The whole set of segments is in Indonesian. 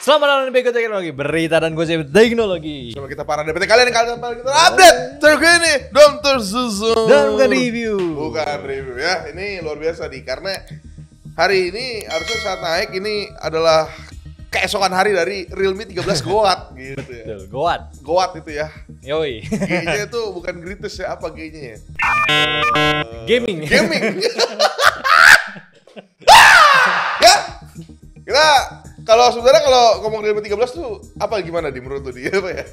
Selamat datang di Bego Teknologi, berita dan gosip teknologi. Coba kita parah DPT kalian paling kita update terkini dan tersusun. Dan bukan review. Bukan review ya, ini luar biasa nih karena hari ini harusnya saat naik ini adalah keesokan hari dari Realme 13 Goat gitu ya. Betul, Goat itu ya. Yoi. G-nya itu bukan greatest ya, apa G-nya ya? Gaming. Ya, kita kalau sebenarnya kalau ngomong Realme 13 tuh apa gimana di menurut lu dia apa ya?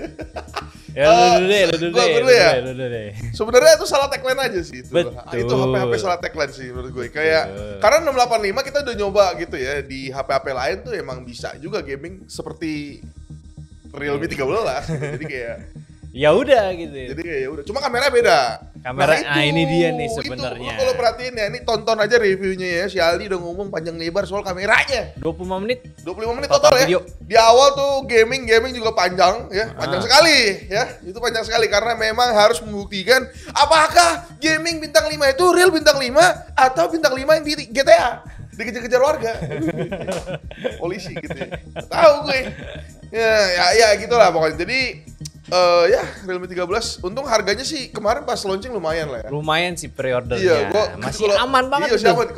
Ya lu dulu deh. Sebenarnya itu salah tagline aja sih itu. Betul. Itu HP salah tagline sih menurut gue. Kayak karena 685 kita udah nyoba gitu ya di HP lain tuh emang bisa juga gaming seperti Realme 13 gitu. Jadi kayak Ya udah gitu. Jadi kayak ya udah. Cuma kameranya beda. Kamera ini dia nih sebenarnya. Kalau perhatiin ya, ini tonton aja reviewnya ya. Si Aldi udah ngomong panjang lebar soal kameranya. 25 menit. 25 menit total ya. Video. Di awal tuh gaming juga panjang ya. Panjang sekali ya. Itu panjang sekali karena memang harus membuktikan apakah gaming bintang 5 itu real bintang 5 atau bintang 5 yang di GTA. Dikejar-kejar warga. Polisi gitu ya. Tahu gue. Ya gitulah pokoknya. Jadi ya Realme 13 untung harganya sih kemarin pas launching lumayan lah ya. Lumayan sih pre-ordernya. Iya, masih aman banget. Iya, aman.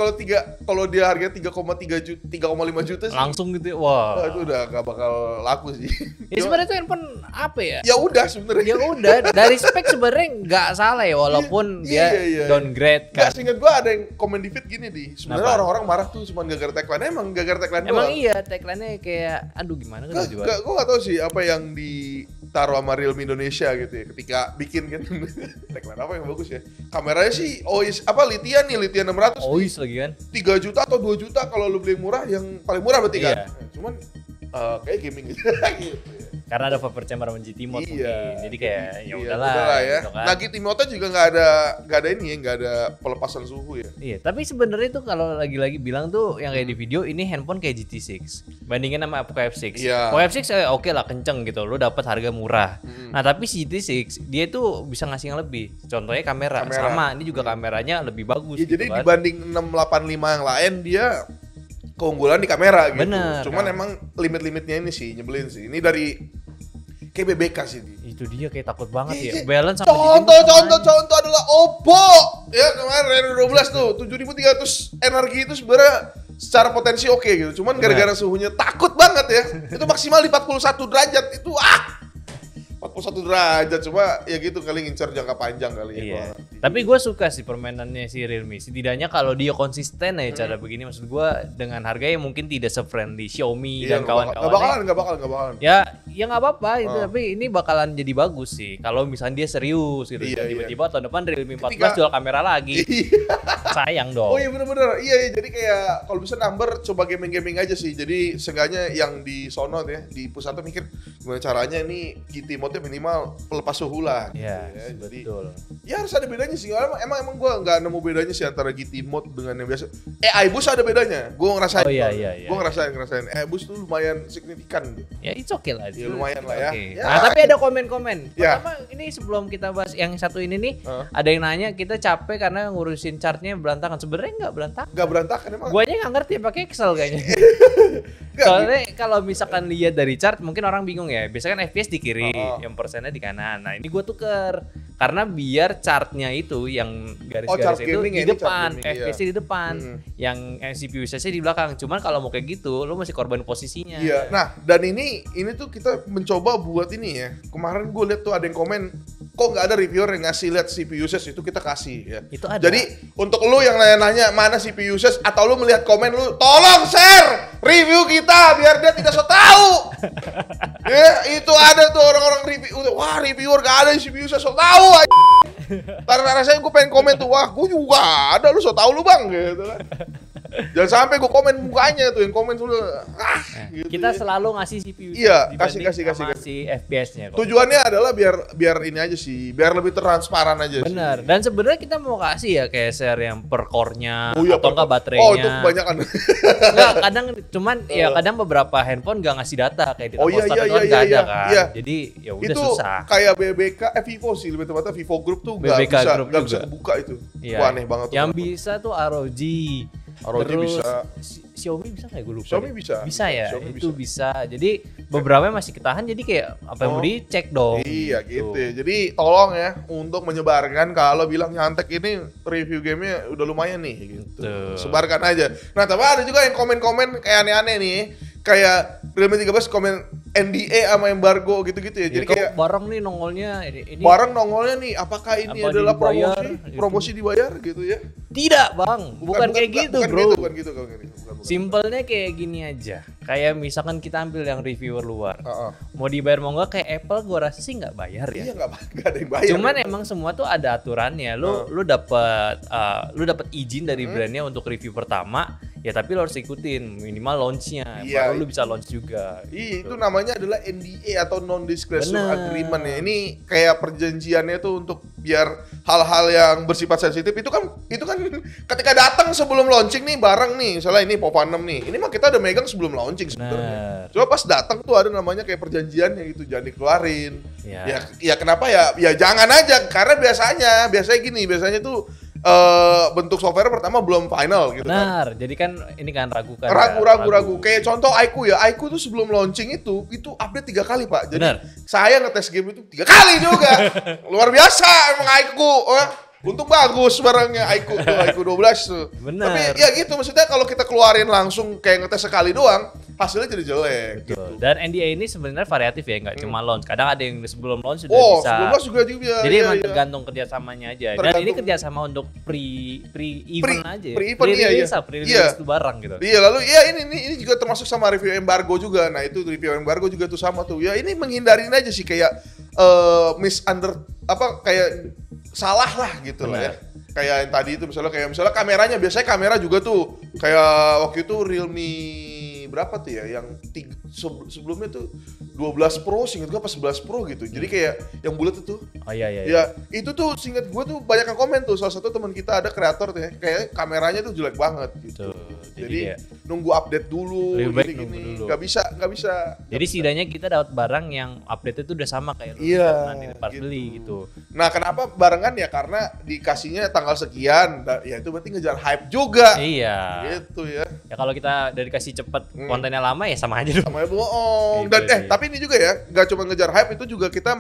Kalau dia harganya 3,3 juta, 3,5 juta sih. Langsung gitu. Wah. Itu udah gak bakal laku sih. Ya sebenarnya itu handphone apa ya? Ya udah sebenarnya. Ya udah, dari spek sebenarnya nggak salah ya walaupun dia downgrade kan. Nggak, seingat gua ada yang komen di feed gini di. Sebenarnya orang-orang marah tuh cuma gara-gara tagline. Emang gara-gara tagline doang. Emang iya, tagline-nya kayak aduh gimana kan jual. Gua nggak tahu sih apa yang ditaruh sama Realme Indonesia gitu ya ketika bikin kan. Tagline apa yang bagus ya? Kameranya sih Litian 600. OIS lagi kan. 3 juta atau 2 juta kalau lu beli yang murah, yang paling murah berarti kan. Iya. Cuman kayak gaming gitu. Karena ada vapor chamber sama GT mode mungkin. Jadi kayak ya udahlah ya. gitu kan. Nah, GT mode juga nggak ada ini ya, nggak ada pelepasan suhu ya. Iya, tapi sebenarnya tuh kalau lagi-lagi bilang tuh yang kayak di video ini handphone kayak GT6 bandingin sama Poco F6. Iya. Poco F6 oke lah kenceng gitu, lu dapat harga murah. Nah, tapi si GT6 dia tuh bisa ngasih yang lebih. Contohnya kamera. Sama, ini juga kameranya lebih bagus Ya, gitu jadi kan. dibanding 685 yang lain dia keunggulan di kamera gitu. Bener, Cuman kan. emang limit-limitnya ini sih nyebelin sih. Ini dari kayak BBK sih. Itu dia kayak takut banget ya. Iya. Balance sama Contoh adalah Oppo. Ya kemarin Reno 12 tuh 7300 energi itu sebenarnya secara potensi oke gitu. Cuman gara-gara suhunya takut banget ya. Itu maksimal di 41 derajat itu 41 derajat, coba ya gitu kali ngincar jangka panjang kali ya. Iya. Tapi gue suka sih permainannya si Realme. Setidaknya kalau dia konsisten ya cara begini, maksud gue dengan harga yang mungkin tidak se-friendly Xiaomi dan kawan-kawannya. Gak bakalan. Ya nggak apa-apa itu, tapi ini bakalan jadi bagus sih. Kalau misalnya dia serius gitu, tiba-tiba tahun depan Realme 14 jual kamera lagi. Sayang dong. Oh iya bener-bener, iya jadi kayak kalau bisa number coba gaming aja sih. Jadi seenggaknya yang di sono ya, di pusat tuh mikir gimana caranya ini GT mode minimal pelepas suhu lah. Iya, jadi betul. Ya harus ada bedanya sih. Emang gue nggak nemu bedanya sih antara GT mode dengan yang biasa. iBoost ada bedanya. Gue ngerasain. Oh iya. Gue ngerasain. iBoost tuh lumayan signifikan. Ya it's okay lah. Ya lumayan lah ya. Okay. Ya. Nah tapi ada komen-komen. Ya. Pertama ini sebelum kita bahas yang satu ini nih, ada yang nanya kita capek karena ngurusin chartnya berantakan. Sebenarnya nggak berantakan. Nggak berantakan emang. Guanya nggak ngerti pakai Excel kayaknya. Soalnya kalau misalkan lihat dari chart mungkin orang bingung ya. Biasanya kan FPS di kiri, yang persennya di kanan. Nah ini gue tuker karena biar chartnya itu yang garis-garis itu di depan, FPS di depan, yang CPU usage di belakang. Cuman kalau mau kayak gitu, lo masih korban posisinya. Iya. Nah dan ini tuh kita mencoba buat ini ya. Kemarin gue lihat tuh ada yang komen, kok nggak ada reviewer yang ngasih lihat CPU usage, itu kita kasih ya. Itu ada. Jadi untuk lo yang nanya-nanya mana CPU usage atau lo melihat komen lo, tolong share review kita biar dia tidak so tahu. Ya itu ada tuh orang-orang review, wah reviewer gak ada CPU usage so tahu. Karena saya gue pengen komen tuh, wah gue juga ada, lu so tau lu bang gitu kan. Jangan sampai gue komen mukanya tuh yang komen dulu. Gitu kita selalu ngasih CPU. Iya, kasih. FPS-nya. Tujuannya adalah biar ini aja sih, biar lebih transparan aja. Bener. Dan sebenarnya kita mau kasih ya kayak share yang per core-nya atau enggak baterainya. Oh, itu kebanyakan. Enggak, kadang cuman ya kadang beberapa handphone enggak ngasih data kayak di Telstar itu enggak ada kan. Iya. Jadi ya udah itu susah. Kayak BBK Vivo sih lebih tepatnya Vivo Group tuh enggak bisa kebuka itu. Iya. Wah, aneh banget tuh. Yang bisa tuh ROG. ROG terus bisa. Xiaomi bisa nggak? Gue lupa. Xiaomi deh. bisa. Bisa ya, Xiaomi itu bisa. Jadi beberapa masih ketahan, jadi kayak apa yang mau dicek dong. Iya gitu. Jadi tolong ya untuk menyebarkan kalau bilang Nyantek ini review gamenya udah lumayan nih gitu. Sebarkan aja. Nah tapi ada juga yang komen-komen kayak aneh-aneh nih. Kayak Realme 13 komen NDA sama embargo gitu-gitu ya. Jadi kayak barang nih nongolnya ini barang nongolnya nih apakah ini adalah dibayar, promosi dibayar gitu ya? Tidak bang, bukan kayak gitu bro. Bukan gitu. Simpelnya kayak gini aja. Kayak misalkan kita ambil yang reviewer luar. Mau dibayar mau nggak kayak Apple, gua rasa sih nggak bayar ya. Iya nggak ada yang bayar. Cuman emang semua tuh ada aturannya. Lu dapat izin dari brandnya untuk review pertama. Ya tapi lo harus ikutin minimal launch-nya, baru lu bisa launch juga. Iya, itu namanya adalah NDA atau non-disclosure agreement ya. Ini kayak perjanjiannya tuh untuk biar hal-hal yang bersifat sensitif itu kan ketika datang sebelum launching nih barang nih, misalnya ini Poco 6 nih. Ini mah kita udah megang sebelum launching sebenarnya. Coba pas datang tuh ada namanya kayak perjanjiannya gitu, jangan dikeluarin. Ya kenapa ya? Ya jangan aja karena biasanya gini, biasanya tuh bentuk software pertama belum final gitu kan. Jadi kan ini kan ragu. Kayak contoh Aiku ya, Aiku tuh sebelum launching itu update 3 kali Pak. Jadi saya ngetes game itu 3 kali juga. Luar biasa emang Aiku. Untung bagus barangnya Aiku 12 tuh. Tapi ya gitu maksudnya kalau kita keluarin langsung kayak ngetes sekali doang, hasilnya jadi jelek. Gitu. Dan NDA ini sebenarnya variatif ya, nggak cuma launch. Kadang ada yang sebelum launch sudah bisa. Sebelum launch juga. Jadi emang tergantung kerjasamanya aja. Dan ini kerjasama untuk pre-event aja. Pre-release itu barang gitu. Iya, lalu ini juga termasuk sama review embargo juga. Nah itu review embargo juga tuh sama tuh. Ya ini menghindarin aja sih kayak kayak salah lah gitu lah ya. Kayak yang tadi itu misalnya kameranya, biasanya kamera juga tuh kayak waktu itu Realme berapa tuh ya yang sebelumnya tuh 12 Pro seinget gue pas 11 Pro gitu. Jadi kayak yang bulat itu. Iya. Ya, itu tuh seinget gue tuh banyak yang komen tuh. Salah satu teman kita ada kreator tuh ya, kayak kameranya tuh jelek banget gitu. Jadi nunggu update dulu gini. Gak bisa. Jadi setidaknya kita dapat barang yang update itu udah sama kayak nanti pas beli gitu. Nah, kenapa barengan ya? Karena dikasihnya tanggal sekian, ya itu berarti ngejar hype juga. Iya. Gitu ya. Ya kalau kita dari kasih cepet kontennya lama ya sama aja dong. Sama aja bohong. Dan tapi ini juga ya, nggak cuma ngejar hype, itu juga kita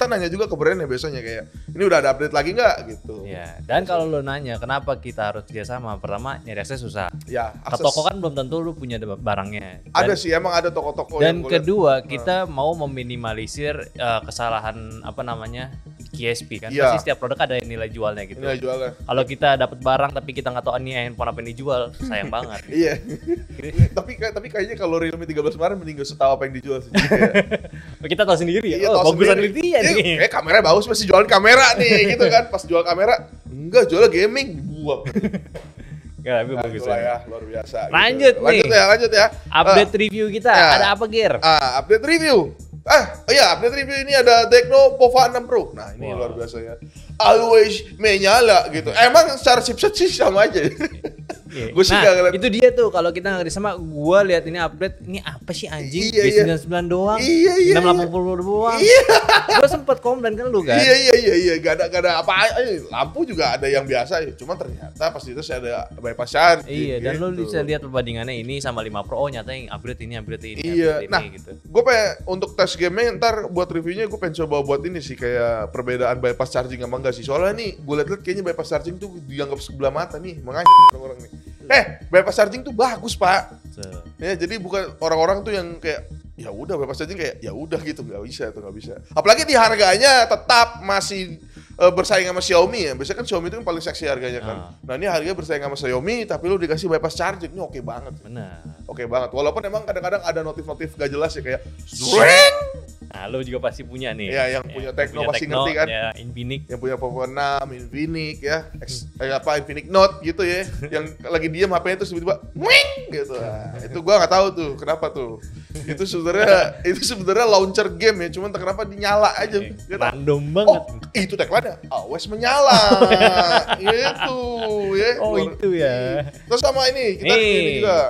nanya juga ke brand ya biasanya kayak ini udah ada update lagi nggak gitu. Iya. Dan kalau lo nanya kenapa kita harus kerjasama, pertama nyari akses susah. Ya. Ke toko kan belum tentu lu punya barangnya. Ada sih, emang ada toko-toko. Dan kedua kita mau meminimalisir kesalahan KSP kan. Pasti setiap produk ada nilai jualnya gitu. Nilai jualnya. Kalau kita dapat barang tapi kita nggak tahu ini handphone apa yang dijual, sayang banget. Iya. tapi kayaknya kalau Realme 13 kemarin mending gak usah tahu apa yang dijual sih. Kita tahu sendiri ya. Bagusan Litian nih. Kayak kameranya bagus, masih jualan kamera nih gitu kan. Pas jual kamera, enggak jualnya gaming, dibuang. Enggak, tapi bagus ya, luar biasa. Lanjut gitu. nih. Lanjut ya. Update review kita. Ada apa, Gear? Update review. Update review ini ada Tecno Pova 6 Pro. Nah, ini luar biasa ya. Always menyala gitu. Emang secara chipset sih sama aja. Gue sih nah, itu dia tuh kalau kita nggak sama, gue lihat ini update, ini apa sih anjing? B99 doang, 680 doang. Gue sempet komplain kan lu kan? Iya, gak ada apa, lampu juga ada yang biasa, cuma ternyata pas itu ada bypass charging. Iya, dan lu bisa lihat perbandingannya ini sama 5 Pro, nyata yang upgrade ini. Iya, nah, gitu. Gue pengen untuk tes game ntar buat reviewnya gue pengen coba buat ini sih kayak perbedaan bypass charging sama enggak sih. Soalnya nih gue liat kayaknya bypass charging tuh dianggap sebelah mata nih, makanya orang-orang nih. Bypass charging tuh bagus Pak. Ya jadi bukan orang-orang tuh yang kayak ya udah bypass charging kayak ya udah gitu, nggak bisa. Apalagi di harganya tetap masih bersaing sama Xiaomi ya. Biasanya kan Xiaomi itu kan paling seksi harganya kan. Nah ini harganya bersaing sama Xiaomi tapi lu dikasih bypass charging, ini oke banget. Benar. Oke banget. Walaupun emang kadang-kadang ada notif-notif gak jelas ya kayak Zweng. Nah, lu juga pasti punya nih. Ya, yang punya Tecno pasti ngerti kan. Ya, Infinix. Yang punya Poco 6, Infinix ya. Infinix Note gitu ya. Yang lagi diam HP-nya terus tiba-tiba wing gitu. Nah, itu gua nggak tahu tuh kenapa tuh. Itu sebenarnya launcher game ya, cuman kenapa dinyala aja. Random banget. Itu tagline-nya. Always menyala. Itu ya. Itu ya. Terus sama ini kita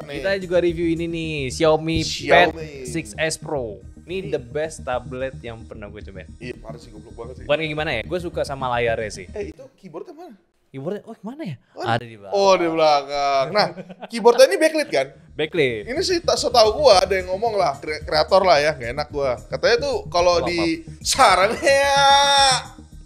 kita juga review ini nih, Xiaomi Pad 6s Pro. Ini the best tablet yang pernah gue cobain. Iya, parah sih, goblok banget sih. Bukan kayak gimana ya, gue suka sama layarnya sih. Itu keyboardnya mana? keyboardnya, oh mana ya? Oh, ada di bawah. Oh, di belakang. Nah, keyboardnya ini backlit kan? Backlit. Ini sih setahu gua ada yang ngomong lah, kreator lah ya, gak enak gua. Katanya tuh kalau di sarangnya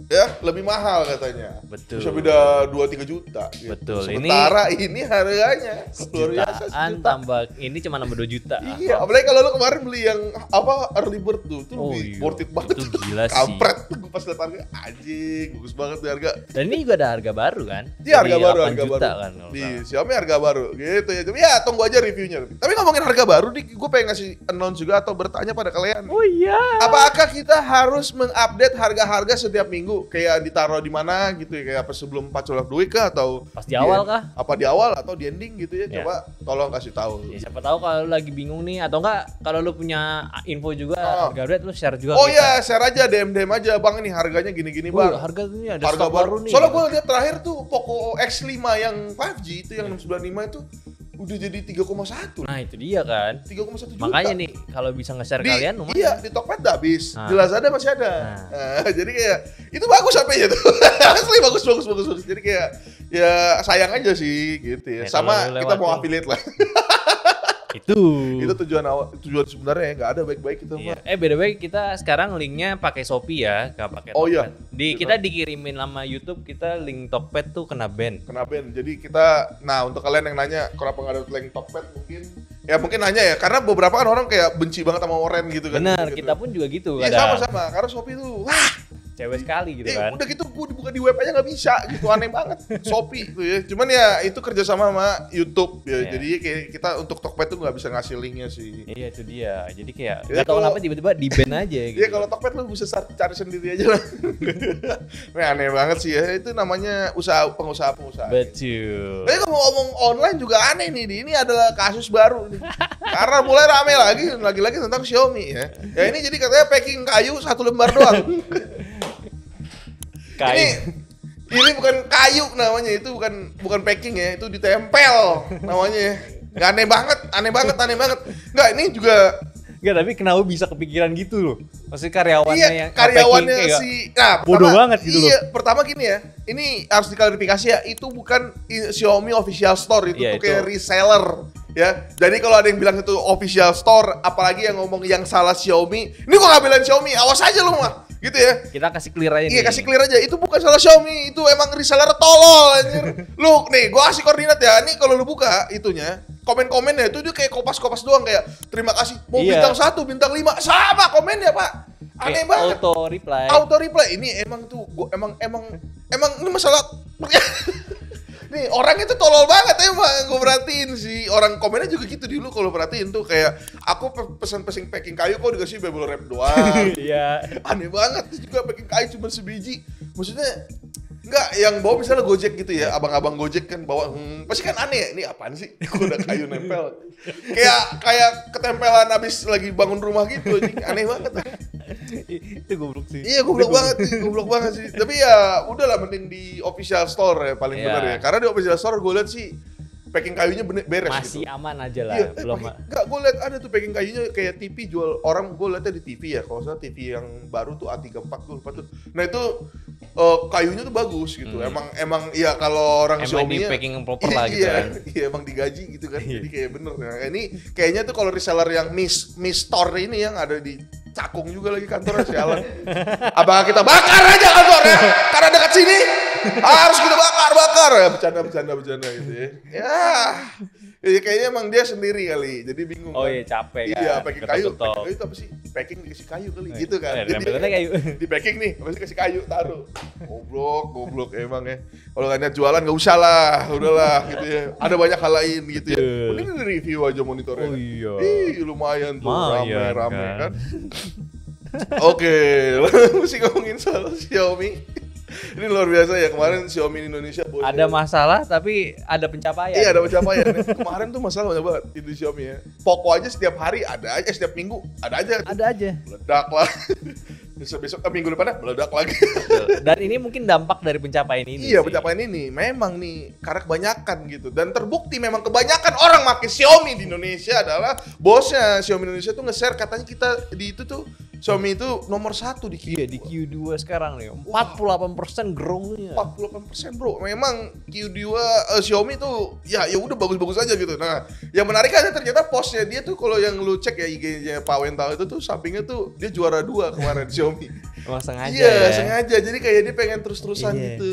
ya lebih mahal katanya. Betul. Bisa beda 2-3 juta gitu. Betul. Sementara ini harganya luar biasa jutaan tambah ini cuma nambah 2 juta. Iya, apalagi kalau lu kemarin beli yang apa early bird tuh lebih iya. worth it banget. Itu gila sih. Kampret tuh gua pas lihat harga, anjing, bagus banget tuh harga. Dan ini juga ada harga baru kan? Iya, harga baru, 8 harga juta baru. kan. Di Xiaomi harga baru gitu ya. Tapi ya tunggu aja reviewnya. Tapi ngomongin harga baru nih, gue pengen ngasih announce juga atau bertanya pada kalian. Oh iya. Apakah kita harus mengupdate harga-harga setiap minggu? Kayak ditaruh di mana gitu ya, kayak apa sebelum Patch of the Week kah atau pas di awal kah? Apa di awal atau di ending gitu ya? Ya. Coba tolong kasih tahu. Ya, siapa tahu kalau lu lagi bingung nih atau enggak kalau lu punya info juga harga update lu share juga Oh ke kita. iya, share aja DM aja Bang, ini harganya gini-gini Bang. Harga ini ada Harga stok baru nih. Soalnya gue lihat terakhir tuh Poco X5 yang 5G itu yang 695 itu udah jadi 3,1. Nah, itu dia kan. 3,1 juta. Makanya nih kalau bisa nge-share kalian lumayan. Iya, di Tokped udah habis. Nah. Di Lazada masih ada. Nah. Jadi kayak itu bagus HP-nya tuh. Asli bagus. Jadi kayak ya sayang aja sih gitu ya. Ya, Sama kalau lu kita mau lewatin. affiliate lah. Itu tujuan sebenarnya nggak ada baik-baik kita iya. mah. By the way kita sekarang linknya pakai Shopee ya, nggak pakai Oh, Tokped. iya. Kita dikirimin sama YouTube, kita link Tokped tuh kena ban. Kena ban. Jadi kita, nah untuk kalian yang nanya kenapa nggak ada link Tokped mungkin nanya ya, karena beberapa kan orang kayak benci banget sama Oren gitu kan. Benar, gitu. kita pun juga gitu. Iya kadang. sama-sama, karena Shopee tuh wah Cewek sekali gitu kan. udah gitu gue dibuka di web aja nggak bisa gitu, aneh banget Shopee tuh ya. Cuman ya itu kerjasama sama YouTube ya. Iya. Jadi kayak kita untuk Tokped tuh nggak bisa ngasih linknya sih. Iya itu dia. Jadi kayak Ya, nggak tahu kalau- kenapa tiba-tiba di ban aja gitu. Iya kalau Tokped lu bisa cari sendiri aja lah. Ini aneh banget sih ya. Itu namanya pengusaha. Betul. Tapi kalau ngomong online juga aneh nih. Ini adalah kasus baru nih. Karena mulai rame lagi tentang Xiaomi ya. Ya ini jadi katanya packing kayu 1 lembar doang. Ini bukan kayu namanya, itu bukan packing ya, itu ditempel namanya. Nggak aneh banget. Nggak, ini juga Enggak, tapi kenapa bisa kepikiran gitu loh? Maksudnya karyawannya iya, yang karyawannya nge-packing si nah, bodoh pertama- banget gitu loh. Iya, pertama gini ya. Ini harus diklarifikasi ya, itu bukan Xiaomi official store, itu Iya, tuh kayak itu. reseller ya. Jadi kalau ada yang bilang itu official store, apalagi yang ngomong yang salah Xiaomi, ini gua nggak bilang Xiaomi, awas aja lu mah. Gitu ya. Kita kasih clear aja Iya, nih. kasih clear aja. Itu bukan salah Xiaomi, itu emang reseller tolol anjir. Lu nih, gua kasih koordinat ya. Nih kalau lu buka itunya, komen-komennya itu dia kayak kopas-kopas doang kayak terima kasih. Mau Iya. bintang 1, bintang 5 sama komennya, Pak. Aneh Kayak banget. Auto reply. Auto reply. Ini emang tuh gua emang ini masalah nih orang itu tolol banget emang, gue perhatiin sih orang komennya juga gitu dulu kalau perhatiin tuh kayak aku pesan packing kayu kok dikasih bubble wrap doang. Iya. Aneh banget. Terus juga packing kayu cuma sebiji. Maksudnya enggak yang bawa misalnya Gojek gitu ya, abang-abang Gojek kan bawa pasti kan aneh ya, ini apaan sih? Kok ada kayu nempel. Kayak ketempelan abis lagi bangun rumah gitu, aneh banget. Itu goblok sih. Iya goblok banget sih. Tapi ya udahlah mending di official store ya paling Iya. benar ya. Karena di official store gue lihat sih packing kayunya beres Masih gitu. aman aja lah, Iya, belum. enggak, gue lihat ada tuh packing kayunya kayak TV jual orang, gue lihatnya di TV ya. Kalau salah TV yang baru tuh A34 gue lupa tuh. Nah itu kayunya tuh bagus gitu. Emang iya kalau orang Emang Xiaomi di packing yang proper lah gitu kan. Iya, emang digaji gitu kan. Jadi kayak bener. Nah, ini kayaknya tuh kalau reseller yang Miss Store ini yang ada di Cakung juga lagi kantornya sialan. Apakah kita bakar aja kantornya? Karena dekat sini harus kita bakar. Ya, bercanda gitu ya. Ya kayaknya emang dia sendiri kali. Jadi bingung. Oh kan. iya, capek kan. Iya, packing kayu. Ketok-ketok. Packing kayu itu apa sih? Packing dikasih kayu kali gitu kan. Jadi Nempelnya kayu. di packing nih, habis kasih kayu taruh. Goblok emang ya. Kalau nggak niat jualan nggak usah lah, udahlah gitu ya. Ada banyak hal lain gitu ya. Betul. Mending di review aja monitornya. Oh iya. Ih, lumayan tuh, Lumayan, rame kan. kan. Oke, mesti ngomongin soal Xiaomi. Ini luar biasa ya, kemarin Xiaomi di Indonesia bosnya. Ada masalah tapi ada pencapaian. Iya, ada pencapaian. Kemarin tuh masalah banyak banget di Xiaomi ya. Poco aja setiap hari ada aja, setiap minggu ada aja. Ada aja. Meledak lah. Besok minggu depannya meledak lagi. Dan ini mungkin dampak dari pencapaian ini. Iya, sih. pencapaian ini memang nih karena kebanyakan gitu, dan terbukti memang kebanyakan orang pakai Xiaomi di Indonesia adalah bosnya Xiaomi Indonesia tuh nge-share katanya kita di itu tuh Xiaomi itu nomor 1 di Q2. Iya, di Q2 sekarang nih 48% growth-nya. 48% bro, memang Q2 Xiaomi tuh ya udah bagus-bagus aja gitu. Nah, yang menarik aja ternyata postnya dia tuh kalau yang lu cek ya IG-nya Pak Wental itu tuh sampingnya tuh dia juara 2 kemarin Xiaomi. Emang sengaja Iya, ya? sengaja. Jadi kayak dia pengen terus-terusan gitu.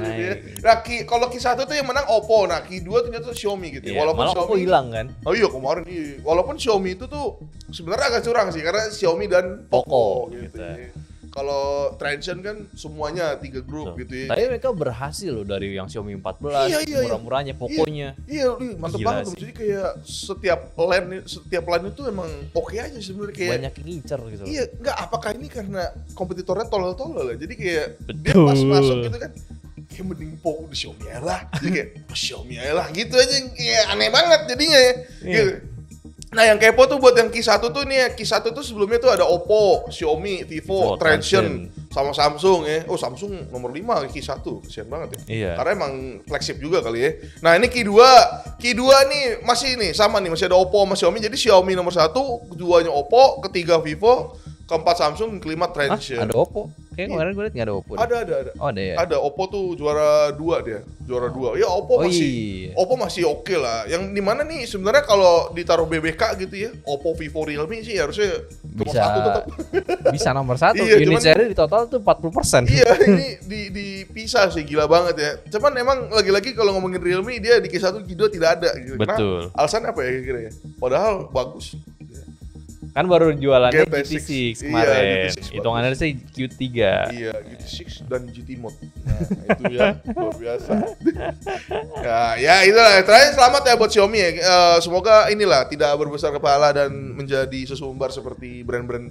Iya. Nah, kalau Q1 tuh yang menang Oppo, nah Q2 ternyata Xiaomi gitu. Iya, Walaupun malah Xiaomi Oppo hilang kan? Oh iya kemarin iya. Walaupun Xiaomi itu tuh sebenarnya agak curang sih karena Xiaomi dan Poco gitu. Ya. Kalau Transsion kan semuanya 3 grup gitu ya. Tapi mereka berhasil loh dari yang Xiaomi 14, murah-murahnya, Poconya. Iya, mantep Gila banget. sih. Jadi kayak setiap line itu emang oke aja sebenarnya kayak. Banyak yang ngincer gitu. Iya, enggak apakah ini karena kompetitornya tolol-tolol lah. Jadi kayak dia Betul. pas masuk gitu kan kayak mending Poco di Xiaomi aja lah. Jadi kayak Xiaomi aja lah gitu aja kayak aneh banget jadinya ya. Iya. Gitu. Nah yang kepo tuh buat yang Q1 tuh nih ya, Q1 tuh sebelumnya tuh ada Oppo, Xiaomi, Vivo, Transsion, sama Samsung ya. Oh Samsung nomor 5 Q1, kesian banget ya. Iya. Karena emang flagship juga kali ya. Nah ini Q2 nih masih nih sama nih, masih ada Oppo sama Xiaomi. Jadi Xiaomi nomor 1, keduanya Oppo, ketiga Vivo, keempat Samsung, kelima Transsion. Ada Oppo? Kayaknya kemarin gue liat nggak ada Oppo. Ada. Oh ada ya? Ada Oppo tuh juara 2 dia, juara 2. Ya Oppo iya. Oppo masih oke lah. Yang dimana nih sebenarnya kalau ditaruh BBK gitu ya, Oppo, Vivo, Realme sih harusnya nomor 1 tetap. Bisa nomor 1. Iya, Unit cuman- seri di total tuh 40%. Iya ini dipisah sih gila banget ya. Cuman emang lagi-lagi kalau ngomongin Realme dia di Q1 Q2 tidak ada gitu. Betul. Karena alasan apa ya kira-kira ya? Padahal bagus. Kan baru jualannya GT6. GT6 Iya, kemarin. GT6 Hitungannya sih Q3. Iya, GT6 dan GT Mode. Nah, itu ya luar biasa. ya itulah. Terakhir selamat ya buat Xiaomi ya. Semoga inilah tidak berbesar kepala dan menjadi sesumbar seperti brand-brand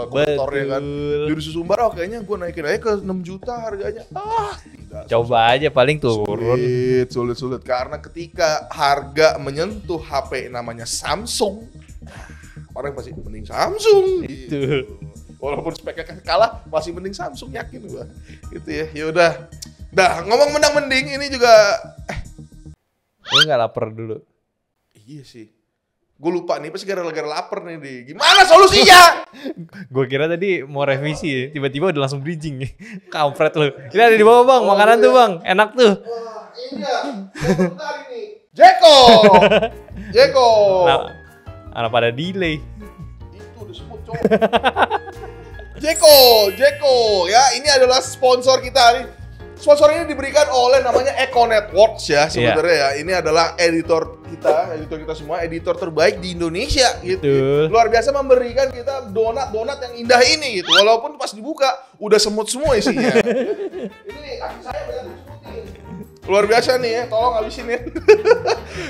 kompetitornya kan. Jadi sesumbar kayaknya gue naikin aja ke 6 juta harganya. Tidak. Coba aja paling turun. Sulit karena ketika harga menyentuh HP namanya Samsung, orang pasti mending Samsung gitu. Walaupun speknya kalah masih mending Samsung, yakin gua gitu ya. Ya udah ngomong menang mending ini juga Gue nggak lapar dulu. iya sih, gue lupa nih pasti gara-gara lapar nih di gimana solusinya. Gue kira tadi mau revisi ya. Tiba-tiba udah langsung bridging nih. Kampret lu. Ini ada di bawah bang, makanan tuh bang. Enak tuh. Wah iya bentar ini Jeko Nah, anak pada delay. itu disebut cowok. Jeko ya, ini adalah sponsor kita nih. Sponsor ini diberikan oleh namanya Eko Networks ya sebenarnya ya. Ini adalah editor kita semua, editor terbaik di Indonesia gitu. Betul. Luar biasa memberikan kita donat yang indah ini gitu. Walaupun pas dibuka udah semut semua isinya. Ini kaki saya banyak disemutin. Luar biasa nih ya, tolong habisin ya.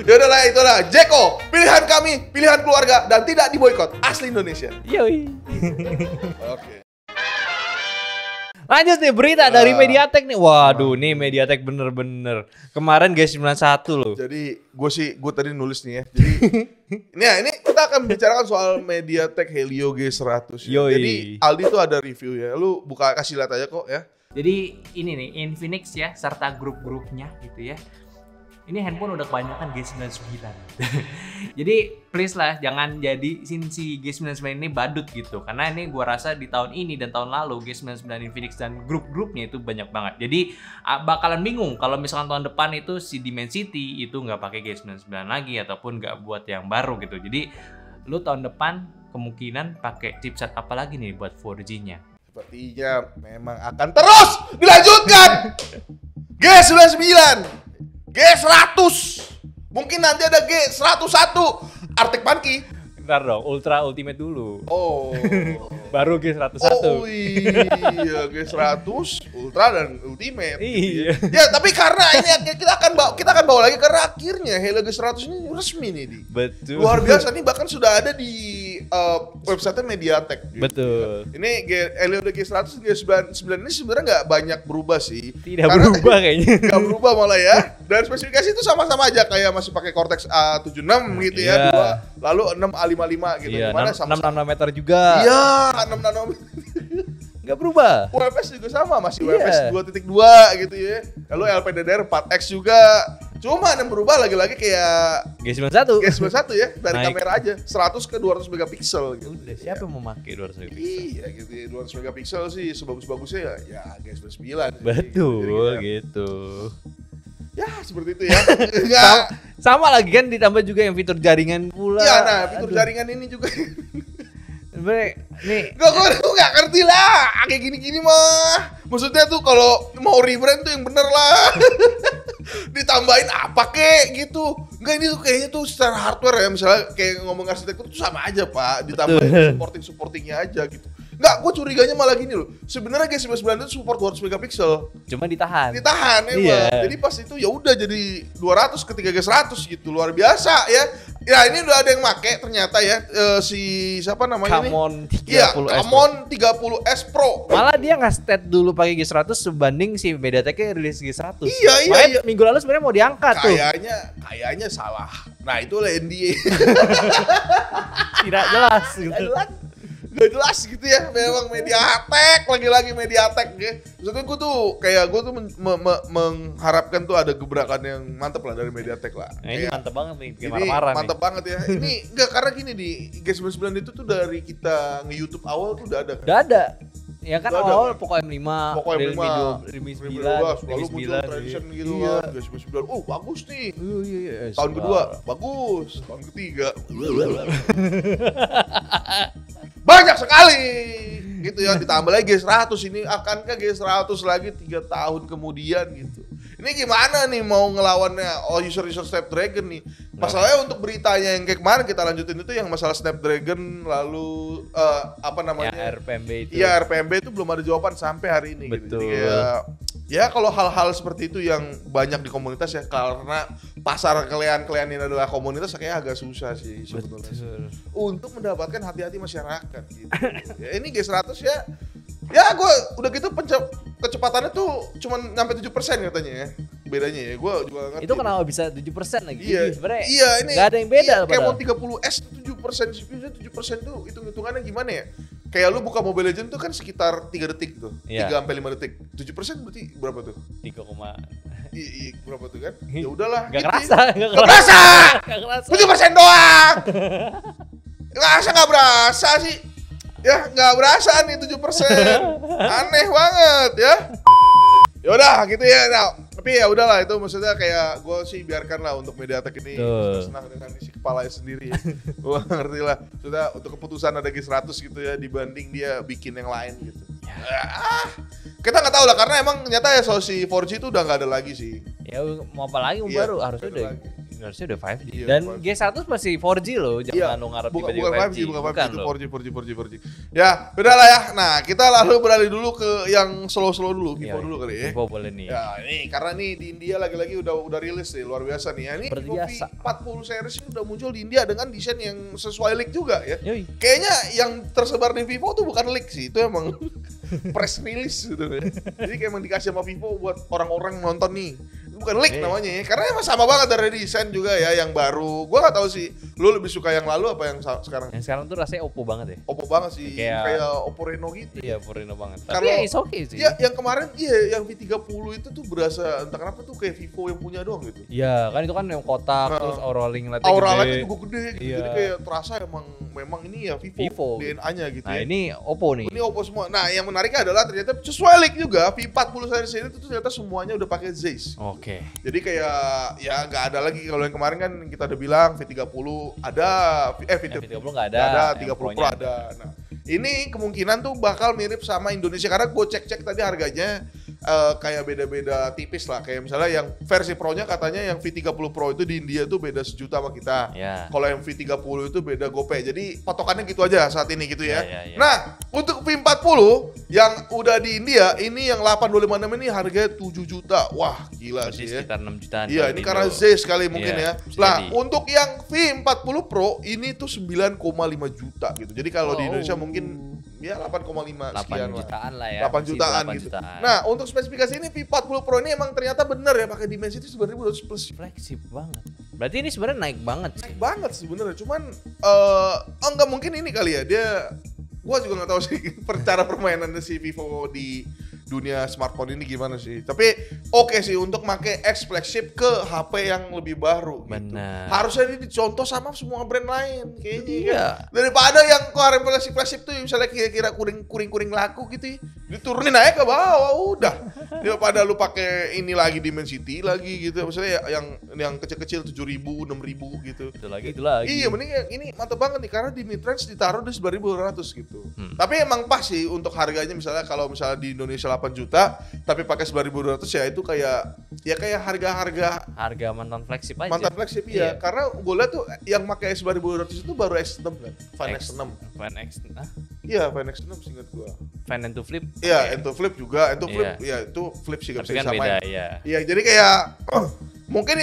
Ya udahlah itulah Jeko, pilihan kami, pilihan keluarga dan tidak diboikot, asli Indonesia. Yoi. Oke. Lanjut nih berita dari Mediatek nih. Waduh, nih Mediatek bener-bener. Kemarin G91 loh. Jadi gue tadi nulis nih ya. Jadi ini kita akan membicarakan soal Mediatek Helio G100. Ya. Yoi. Jadi Aldi tuh ada review ya. Lu buka kasih lihat aja kok ya. Jadi ini nih Infinix ya serta grup-grupnya gitu ya. Ini handphone udah kebanyakan G99. Jadi please lah jangan jadi si G99 ini badut gitu. Karena ini gua rasa di tahun ini dan tahun lalu G99 Infinix dan grup-grupnya itu banyak banget. Jadi bakalan bingung kalau misalkan tahun depan itu si Dimensity itu nggak pakai G99 lagi ataupun nggak buat yang baru gitu. Jadi lu tahun depan kemungkinan pakai chipset apa lagi nih buat 4G-nya. Sepertinya memang akan terus dilanjutkan. G99, G100, mungkin nanti ada G101, Arctic Monkey. Ntar dong, Ultra Ultimate dulu. Oh, Baru G101. oh iya, G100, Ultra dan Ultimate. Iya. Ya, tapi karena ini kita akan bawa lagi karena akhirnya Helio G100 ini resmi nih, Di. Betul. Luar biasa nih, bahkan sudah ada di website Mediatek. Gitu. Betul. Ini Helio G100 G99 ini sebenarnya nggak banyak berubah sih. Tidak berubah kayaknya. Nggak berubah malah ya. Dan spesifikasi itu sama-sama aja kayak masih pakai Cortex A76 gitu ya, Iya. dua, lalu 6 A55 gitu. Iya, Gimana 6 sama-sama. nanometer juga. Iya, 6 nanometer. Nggak berubah. UFS juga sama, masih Iya. UFS 2.2 gitu ya. Lalu LPDDR 4X juga. Cuma yang berubah lagi-lagi kayak G91. G91 ya, dari Naik. kamera aja 100 ke 200 megapiksel gitu. Udah, siapa yang mau pakai 200 megapiksel? Iya gitu ya, 200 megapiksel sih sebagus-bagusnya ya G99 sih. Betul Jadi gitu. ya seperti itu ya. Enggak. Sama lagi kan ditambah juga yang fitur jaringan pula. Iya, nah fitur Aduh. jaringan ini juga. Sebenernya nih Gue gak ngerti lah, kayak gini-gini mah. Maksudnya tuh kalau mau rebrand tuh yang bener lah. Ditambahin apa kek gitu. Enggak, ini tuh kayaknya tuh secara hardware ya, misalnya kayak ngomong arsitektur tuh sama aja Pak. Ditambahin supportingnya aja gitu. Enggak, gue curiganya malah gini loh. Sebenarnya G99 itu support 200 megapiksel. cuma ditahan. Ditahan emang. Iya. Jadi pas itu ya udah jadi 200 ke 3G100 gitu. Luar biasa ya. Ya ini udah ada yang make ternyata ya, si siapa namanya nih? Camon 30S. Iya, Camon 30S Pro. Malah dia nge-stat dulu pakai G100 sebanding si MediaTek rilis G100. Iya. Makanya minggu lalu sebenarnya mau diangkat tuh. Kayaknya salah. Nah, itulah NDA. Tidak jelas gitu. Gak jelas gitu ya, memang MediaTek, lagi-lagi MediaTek ya. Maksudnya gue tuh mengharapkan tuh ada gebrakan yang mantep lah dari MediaTek lah. Nah, ini Kayak- mantep banget nih, bikin Ini marah-marah nih. mantep banget ya. Ini enggak, karena gini di G99 itu tuh dari kita nge-YouTube awal tuh udah ada kan. Udah ada. Ya kan Udah ada, awal kan? Poco M5, Poco M5, Realme 2012, 9, lalu muncul Transsion gitu iya. kan. G99, bagus nih. Iya. Tahun kedua, bagus. Tahun ketiga, banyak sekali gitu ya, ditambah lagi G100 ini akankah G100 lagi 3 tahun kemudian gitu. Ini gimana nih mau ngelawannya user Snapdragon nih. Masalahnya untuk beritanya yang kayak kemarin kita lanjutin itu yang masalah Snapdragon lalu apa namanya? Ya RPMB itu. Iya, RPMB itu belum ada jawaban sampai hari ini gitu. Betul. Jadi kayak ya kalau hal-hal seperti itu yang banyak di komunitas ya, karena pasar kalian ini adalah komunitas, kayak agak susah sih sebetulnya untuk mendapatkan hati-hati masyarakat gitu. Ya, ini G100 ya gue udah gitu kecepatannya tuh cuman nyampe 7% katanya ya. Bedanya ya, gue juga ngerti. Itu kenapa bisa 7% lagi? Iya, Sebenarnya iya ini nggak ada yang beda iya, padahal. Camon 30S itu 7%, CPU-nya 7% tuh hitung-hitungannya gimana ya? Kayak lu buka Mobile Legends tuh kan sekitar 3 detik tuh. Iya. 3 sampai 5 detik. 7% berarti berapa tuh? 3, Iya, berapa tuh kan? Ya udahlah. Gak gitu kerasa, ya. gak Nggak kerasa. Gak kerasa. 7% doang. Nggak berasa sih. Ya, nggak berasa nih 7%. Aneh banget ya. Ya udah gitu ya. Nah, tapi ya udahlah, itu maksudnya kayak gue sih biarkan lah untuk MediaTek ini senang dengan isi kepalanya sendiri ya. Gue ngerti lah. Sudah untuk keputusan ada G100 gitu ya dibanding dia bikin yang lain gitu. Kita nggak tahu lah karena emang ternyata ya si 4G itu udah nggak ada lagi sih. Ya mau apa lagi, mau Iya, baru harusnya ada udah lagi. harusnya udah 5G. Iya, Dan 5G. G100 masih 4G loh, jangan lu ngarep bukan tiba-tiba 5G. bukan 5G itu loh. 4G. Ya, udahlah ya. Nah, kita lalu beralih dulu ke yang slow dulu, Vivo Iya, dulu kali ya. Vivo boleh nih. Ya, ini karena nih di India lagi-lagi udah rilis nih, luar biasa nih. Ya, ini Seperti Vivo biasa. V40 series ini udah muncul di India dengan desain yang sesuai leak juga ya. Yoi. Kayaknya yang tersebar di Vivo tuh bukan leak sih, itu emang press release gitu ya. Jadi kayak emang dikasih sama Vivo buat orang-orang nonton nih. Itu bukan leak namanya ya, karena emang sama banget dari desain juga ya yang baru. Gua nggak tahu sih, lu lebih suka yang lalu apa yang sekarang? Yang sekarang tuh rasanya Oppo banget ya. Oppo banget sih, Kayak- kayak Oppo Reno gitu. Iya, Porino banget. Tapi Kalau- ya it's okay sih. Ya, yang kemarin yang V30 itu tuh berasa entah kenapa tuh kayak Vivo yang punya doang gitu. Iya, kan itu kan yang kotak Nah, terus aura ring light-nya Aura gede. light-nya juga gede gitu. Iya. Jadi kayak terasa memang ini ya Vivo, Vivo. DNA-nya gitu Nah, ya. ini Oppo nih. Ini Oppo semua. Nah, yang menariknya adalah ternyata sesuai leak juga V40 series ini tuh ternyata semuanya udah pakai Zeiss. Oke. Jadi kayak ya nggak ada lagi kalau yang kemarin kan kita udah bilang V30 ada, V30 nggak ada, nggak ada, yang 30 Pro Pro-nya ada. Nah, ini kemungkinan tuh bakal mirip sama Indonesia karena gue cek tadi harganya kayak beda-beda tipis lah. Kayak misalnya yang versi Pro-nya katanya yang V30 Pro itu di India tuh beda 1 juta sama kita. Ya. Kalau yang V30 itu beda GoPay. Jadi patokannya gitu aja saat ini gitu ya. Ya. Nah, untuk V40 yang udah di India, ini yang 8256 ini harganya 7 juta. Wah, gila Berarti sih ya. sekitar 6 jutaan. Iya, kalau ini di karena Indo. Z sekali mungkin Iya, ya. bisa Nah, jadi. untuk yang V40 Pro ini tuh 9,5 juta gitu. Jadi kalau di Indonesia mungkin ya 8,5 sekian 8 lah. jutaan lah ya. 8 Masih jutaan 8 gitu. jutaan. Nah, untuk spesifikasi ini V40 Pro ini emang ternyata bener ya pakai Dimensity 9200 plus. fleksib banget. Berarti ini sebenarnya naik banget sih. Naik banget sebenarnya. Cuman enggak mungkin ini kali ya. Dia gua juga nggak tahu sih cara permainannya si Vivo di dunia smartphone ini gimana sih. Tapi oke sih untuk pakai X flagship ke HP yang lebih baru. Benar. Gitu. Harusnya ini dicontoh sama semua brand lain kayaknya. Iya. Kan? Daripada yang keluarin flagship tuh misalnya kira-kira kuring laku gitu, diturunin aja ke bawah udah. Daripada lu pakai ini lagi Dimensity lagi gitu. Misalnya yang kecil-kecil 7.000, 6.000 gitu. Itu lagi. Iya, mending yang ini mantep banget nih karena di mid-range ditaruh di 9.200 gitu. Tapi emang pas sih untuk harganya misalnya kalau misalnya di Indonesia 8 juta tapi pakai 9.200 ya itu kayak harga mantan flagship aja. mantan flagship ya. Karena gue lihat tuh yang pakai 9.200 itu baru X6 kan. Fan X6. Fan X. Iya, Fan X6 seingat gua. Fan and to flip. Iya, Ento Flip juga. Ento Flip Iya. ya itu flip sih Tapi bisa kan disamain. beda ya. Iya, jadi kayak mungkin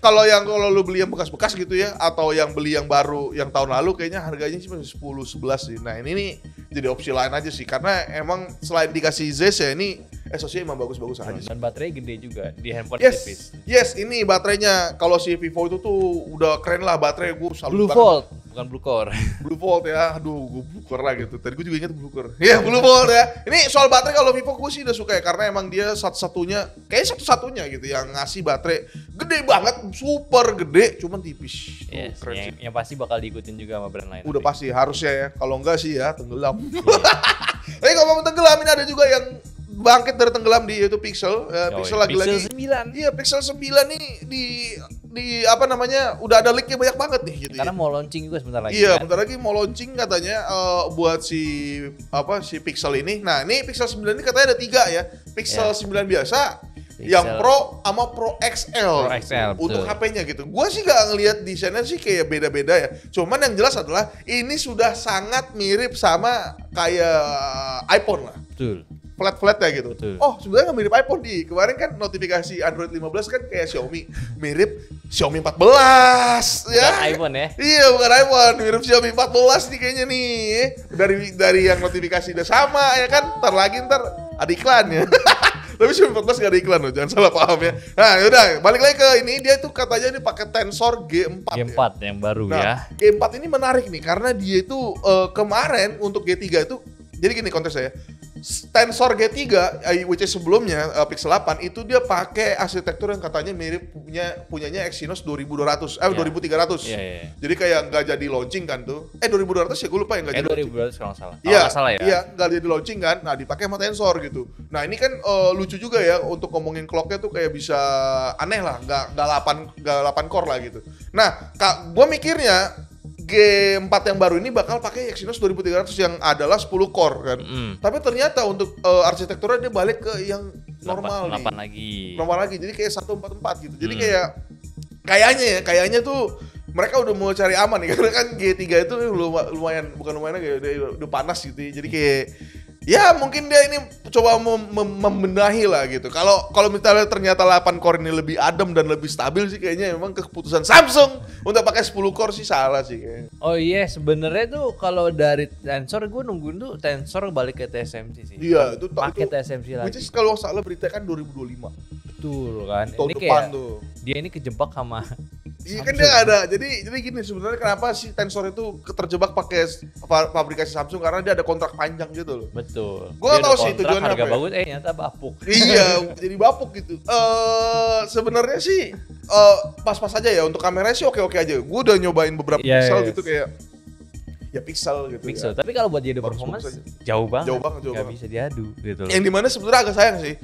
kalau lu beli yang bekas-bekas gitu ya atau yang beli yang baru yang tahun lalu kayaknya harganya sih masih 10-11 sih. Nah, ini nih jadi opsi lain aja sih karena emang selain dikasih Zeiss ya ini SoC emang bagus-bagus aja sih. Dan baterai gede juga di handphone Yes, tipis. yes, ini baterainya kalau si Vivo itu tuh udah keren lah baterai gue salut Blue banget. Volt, bukan Blue Core. Blue Volt ya, aduh gue Blue Core lah gitu. Tadi gue juga ingat Blue Core. Iya Blue Volt ya. Ini soal baterai kalau Vivo gue sih udah suka ya karena emang dia satu-satunya gitu yang ngasih baterai gede banget, super gede, cuman tipis. Tuh, Yes, keren sih. yang pasti bakal diikutin juga sama brand lain. Udah nanti. pasti harusnya ya. Kalau enggak sih ya tenggelam. Tapi kalau mau tenggelam ini ada juga yang bangkit dari tenggelam yaitu Pixel. Pixel lagi-lagi. Pixel 9. Iya, Pixel 9 nih di apa namanya? Udah ada leaknya banyak banget nih gitu. Karena mau launching juga sebentar lagi. Iya, kan? bentar lagi mau launching katanya buat si Pixel ini. Nah, ini Pixel 9 ini katanya ada 3 ya. Pixel 9 biasa, yang Pro sama Pro XL. Pro XL, untuk betul. HP-nya gitu. Gua sih gak ngelihat desainnya sih kayak beda-beda ya. Cuman yang jelas adalah ini sudah sangat mirip sama kayak iPhone lah. Betul. Flat ya gitu. Betul. Oh, sebenarnya nggak mirip iPhone di. Kemarin kan notifikasi Android 15 kan kayak Xiaomi. Mirip Xiaomi 14 ya. Bukan iPhone ya. Iya, bukan iPhone, mirip Xiaomi 14 nih kayaknya nih. Dari yang notifikasi udah sama ya kan. Ntar ada iklannya. Tapi Xiaomi 14 gak ada iklan loh, jangan salah paham ya. Nah, yaudah, balik lagi ke ini, dia itu katanya ini pakai Tensor G4. G4 ya. yang baru Nah, ya. G4 ini menarik nih karena dia itu kemarin untuk G3 itu jadi gini konteksnya ya. Tensor G3 which is sebelumnya Pixel 8 itu dia pakai arsitektur yang katanya mirip punyanya Exynos 2200 2300. Iya. Jadi kayak nggak jadi launching kan tuh. 2200 ya gue lupa ya nggak jadi. 2200 kalau nggak salah. Iya, Nggak salah ya. Iya, nggak jadi launching kan. Nah, dipakai sama Tensor gitu. Nah, ini kan lucu juga ya untuk ngomongin clocknya tuh kayak bisa aneh lah, nggak 8 core lah gitu. Nah, gue mikirnya G4 yang baru ini bakal pakai Exynos 2300 yang adalah 10 core kan. Tapi ternyata untuk arsitekturnya dia balik ke yang normal 8 nih. lagi. Normal lagi. Jadi kayak 144 gitu. Jadi kayak kayaknya tuh mereka udah mau cari aman nih karena kan G3 itu lumayan udah panas gitu ya. Jadi kayak ya mungkin dia ini coba membenahi lah gitu. Kalau misalnya ternyata 8 core ini lebih adem dan lebih stabil sih kayaknya memang keputusan Samsung untuk pakai 10 core sih salah sih kayaknya. Oh iya, sebenarnya tuh kalau dari Tensor gue nungguin tuh Tensor balik ke TSMC sih. Iya, itu pakai TSMC lagi. Which is kalau salah berita kan 2025. Betul kan. Tahun Ini depan kayak tuh. dia ini kejebak sama Iya kan dia nggak ada. Jadi gini sebenarnya kenapa sih Tensor itu terjebak pakai pabrikasi Samsung karena dia ada kontrak panjang gitu loh. betul. Gua Dia tahu udah sih kontrak, tujuannya harga apa ya. bagus nyata bapuk. Iya, jadi bapuk gitu. Sebenarnya sih pas-pas aja ya untuk kameranya sih oke-oke aja. Gue udah nyobain beberapa pixel Yes. gitu kayak ya pixel gitu Pixel. ya. Tapi kalau buat jadi Bagus performance aja. jauh banget. Jauh banget. Nggak bisa diadu gitu loh. Yang dimana sebenarnya agak sayang sih.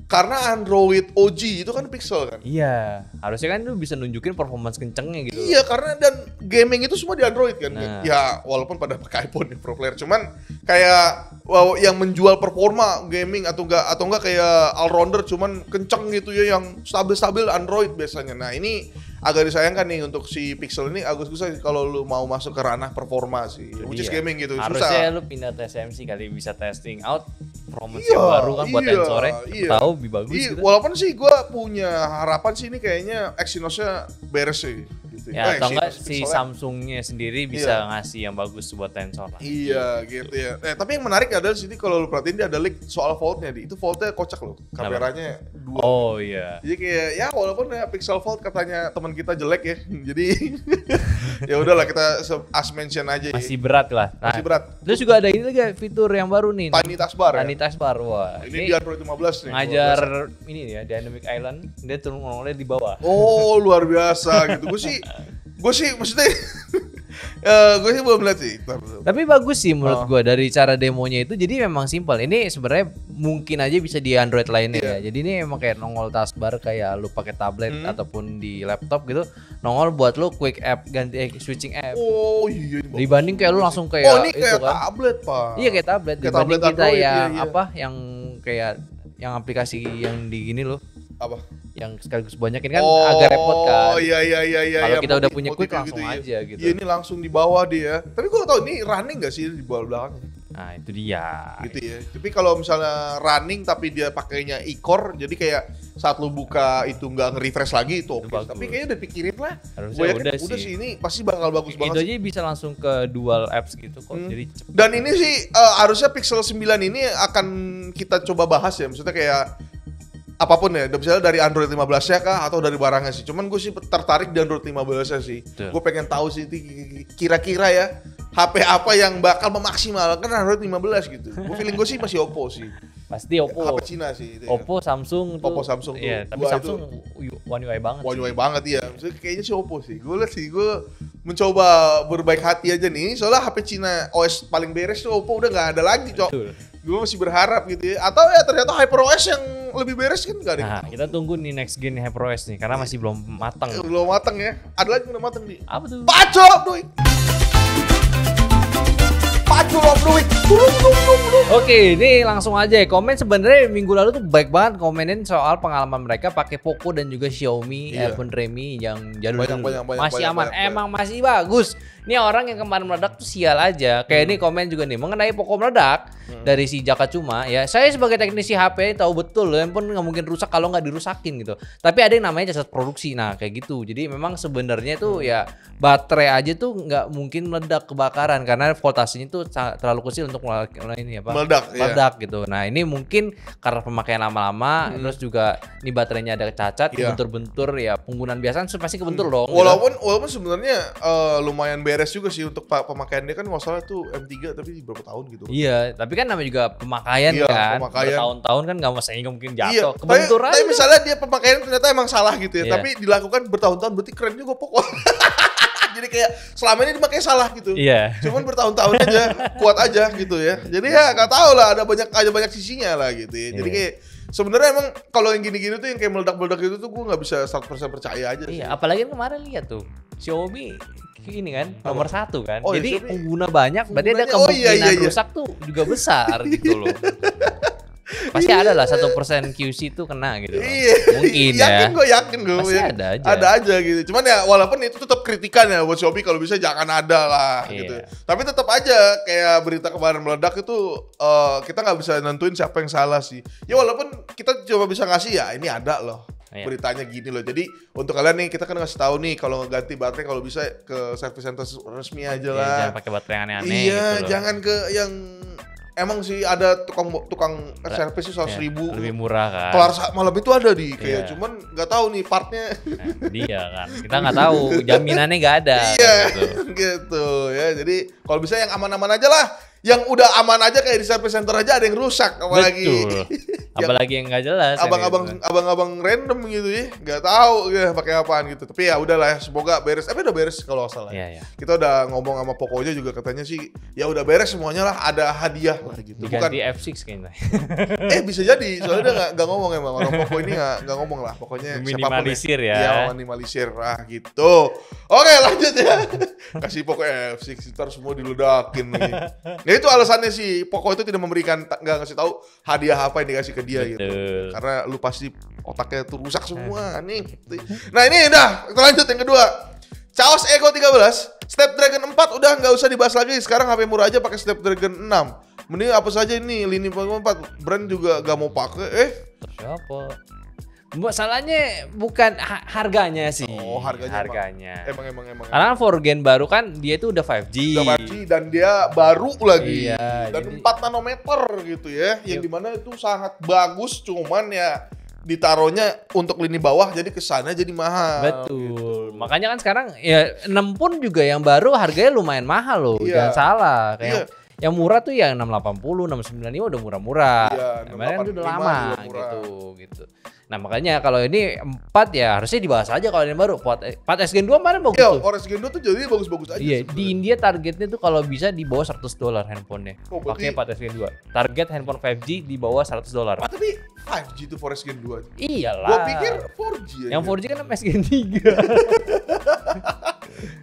Karena Android OG itu kan pixel kan. Iya, harusnya kan lu bisa nunjukin performance kencengnya gitu. Iya, karena dan gaming itu semua di Android kan. Nah. Ya walaupun pada pakai iPhone ya pro player, cuman kayak yang menjual performa gaming atau enggak kayak all rounder cuman kenceng gitu ya yang stabil-stabil Android biasanya. Nah, ini agak disayangkan nih untuk si Pixel ini agak susah kalau lu mau masuk ke ranah performa sih. Which is Iya. gaming gitu, Harusnya susah. lu pindah TSMC kali bisa testing out performance Iya, yang baru kan buat iya, Tensornya. iya. Tahu lebih bagus Iya, gitu. walaupun sih gue punya harapan sih ini kayaknya Exynosnya beres sih. Gitu. Ya atau enggak Exynos, si Pixelnya- Samsungnya sendiri bisa ngasih yang bagus buat Tensor lah. Iya gitu ya. Tapi yang menarik adalah sini kalau lu perhatiin dia ada leak soal Fold-nya di. Itu Fold-nya kocak loh. Kameranya 2. Oh iya. Jadi kayak ya walaupun ya Pixel Fold katanya teman kita jelek ya. Jadi Ya udahlah kita as mention aja ya. Masih berat lah. Nah, Masih berat. Terus juga ada ini lagi fitur yang baru nih. Tiny Taskbar Tiny ya. Taskbar, wah. Ini di Android 15 nih. Ngajar ini ya, Dynamic Island, dia turun ngomongnya di bawah. Oh, luar biasa gitu. Gue sih maksudnya gue sih belum lihat sih. Tapi bagus sih menurut gua dari cara demonya itu, jadi memang simpel. Ini sebenarnya mungkin aja bisa di Android lainnya ya. Jadi ini emang kayak nongol taskbar kayak lu pakai tablet ataupun di laptop gitu. Nongol buat lu quick app ganti switching app. Oh iya. Dibanding kayak lu langsung kayak Oh ini kayak itu kan. tablet Pak. Iya kayak tablet. Kayak Dibanding tablet kita Android, yang iya. apa yang kayak yang aplikasi yang di gini loh. Apa? Yang sekaligus banyakin kan agak repot kan. Oh iya. Kalau kita udah punya multi quick langsung ya. aja gitu. Iya ini langsung di bawah dia. Tapi gue tau ini running gak sih di bawah belakang? Nah itu dia. Gitu ya. Tapi kalau misalnya running tapi dia pakainya e-core, jadi kayak saat lu buka itu nggak nge-refresh lagi itu oke. bagus. Tapi kayaknya udah pikirin lah. Harusnya Gua yakin udah sih ini pasti bakal bagus Itu banget. aja bisa langsung ke dual apps gitu kok. Jadi cepet. Dan ini sih harusnya Pixel 9 ini akan kita coba bahas ya. Maksudnya kayak apapun ya, misalnya dari Android 15-nya kah atau dari barangnya sih. Cuman gue sih tertarik di Android 15-nya sih. Gue pengen tahu sih kira-kira ya HP apa yang bakal memaksimalkan Android 15 gitu. Gue feeling gue sih masih Oppo sih. Pasti Oppo. HP Cina sih itu ya. Oppo, Samsung tuh. Oppo, Samsung tuh. Iya, tapi Dua Samsung One UI banget. One sih. UI banget ya. Maksudnya kayaknya sih Oppo sih. Gue lihat sih, gue mencoba berbaik hati aja nih. Soalnya HP Cina OS paling beres tuh Oppo udah nggak ada lagi, Cok. Betul. Gue masih berharap gitu ya. Atau ya ternyata HyperOS yang lebih beres kan nggak ada. Nah, kita tunggu nih next gen HyperOS nih karena masih belum matang. Belum matang ya. Ada lagi yang udah matang nih. Apa tuh? Pacol, duit. Pacol, duit. Oke, ini langsung aja ya. Komen sebenarnya minggu lalu tuh baik banget komenin soal pengalaman mereka pakai Poco dan juga Xiaomi Airphone Remi yang jadul Banyak, masih aman. banyak. Emang masih bagus. Ini orang yang kemarin meledak tuh sial aja. Kayak ini komen juga nih mengenai Poco meledak dari si Jaka Cuma ya. Saya sebagai teknisi HP tahu betul handphone nggak mungkin rusak kalau nggak dirusakin gitu. Tapi ada yang namanya jasa produksi. Nah kayak gitu. Jadi memang sebenarnya tuh ya baterai aja tuh nggak mungkin meledak kebakaran karena voltasenya tuh terlalu kecil untuk ini apa? Meledak gitu. Nah ini mungkin karena pemakaian lama-lama, terus juga ini baterainya ada cacat, kebentur-bentur ya penggunaan biasa pasti kebentur dong. Walaupun sebenarnya lumayan beres juga sih untuk pemakaian dia kan nggak salah tuh M3 tapi berapa tahun gitu. Iya, tapi kan namanya juga pemakaian kan. Bertahun-tahun kan nggak mungkin jatuh. Kebentur aja. Tapi misalnya dia pemakaian ternyata emang salah gitu ya, Iya. tapi dilakukan bertahun-tahun berarti keren juga Poco. Jadi kayak selama ini dipakai salah gitu. Iya. Cuman bertahun-tahun aja, kuat aja gitu ya. Jadi ya nggak tahu lah ada banyak sisinya lah gitu ya. Jadi kayak sebenarnya emang kalau yang gini-gini tuh yang kayak meledak-meledak itu tuh gue nggak bisa 100% percaya aja sih. Iya, apalagi kemarin lihat tuh Xiaomi ini kan nomor 1 kan. Oh, jadi Xiaomi. pengguna banyak, berarti ada Penggunanya, kemungkinan iya. rusak tuh juga besar gitu loh. Pasti ada lah 1% QC tuh kena gitu loh. Iya, Mungkin ya. yakin gue. Pasti ya. ada aja. Ada aja gitu. Cuman ya walaupun itu tetap kritikan ya buat Xiaomi kalau bisa jangan ada lah Iya. gitu. Tapi tetap aja kayak berita kemarin meledak itu kita nggak bisa nentuin siapa yang salah sih. Ya walaupun kita cuma bisa ngasih ya ini ada loh. Iya. Beritanya gini loh. Jadi untuk kalian nih kita kan ngasih tahu nih kalau ganti baterai kalau bisa ke service center resmi aja Iya, lah. jangan pakai baterai yang aneh-aneh Iya, gitu loh. jangan ke yang emang sih ada tukang servis itu 100.000 lebih murah kan. kelar malam itu ada di kayak Iya. cuman nggak tahu nih partnya. Nah, dia kan. Kita nggak tahu, jaminannya nggak ada. Iya gitu. gitu ya. Jadi kalau bisa yang aman-aman aja lah. Yang udah aman aja kayak di service center aja ada yang rusak apalagi. Betul. Apalagi yang nggak jelas. yang gitu. Abang-abang random gitu ya, nggak tahu ya pakai apaan gitu. Tapi ya udahlah, semoga beres. Tapi udah beres kalau nggak salah. Iya, iya. Kita udah ngomong sama Poconya juga katanya sih, ya udah beres semuanya lah, ada hadiah lah gitu. Diganti F6 kayaknya. Bisa jadi, soalnya dia nggak ngomong emang orang Poco ini nggak ngomong lah. Pokoknya Minimalisir siapapun ya. Iya, minimalisir gitu. Oke lanjut ya. Kasih Poco F6 ntar semua diledakin nih. Nah itu alasannya sih Poco itu tidak memberikan, nggak ngasih tahu hadiah apa yang dikasih ke dia gitu. Betul. Karena lu pasti otaknya tuh rusak semua nih. Nah ini udah, kita lanjut yang kedua. Chaos Echo 13, Snapdragon 4 udah nggak usah dibahas lagi. Sekarang HP murah aja pakai Snapdragon 6. Mending apa saja ini lini 4, brand juga gak mau pakai. Siapa? Masalahnya bukan harganya sih. Oh, harganya. Emang. Karena kan 4Gen baru kan dia itu udah 5G. Udah 5G dan dia baru lagi. Iya, Dan jadi- 4 nanometer gitu ya. Yang dimana itu sangat bagus, cuman ya ditaruhnya untuk lini bawah jadi kesannya jadi mahal. Betul. Makanya kan sekarang ya 6 pun juga yang baru harganya lumayan mahal loh. Iya. Jangan salah. Kayak Iya. yang murah tuh yang 680, 695 udah murah-murah. Iya, Kemarin kan udah 685 lama juga murah. gitu. Nah, makanya kalau ini 4 ya harusnya dibahas aja kalau ini baru. 4 SGN 2 kemarin bagus Iya, tuh. Orange Gen 2 tuh jadi bagus-bagus aja. Iya, di sebenarnya. India targetnya tuh kalau bisa di bawah $100 handphonenya. Oh, berarti- Pakai 4 SGN 2. Target handphone 5G di bawah $100. Ah, tapi 5G tuh Forest Gen 2. Iyalah. Gua pikir 4G aja. yang 4G kan SGN 3.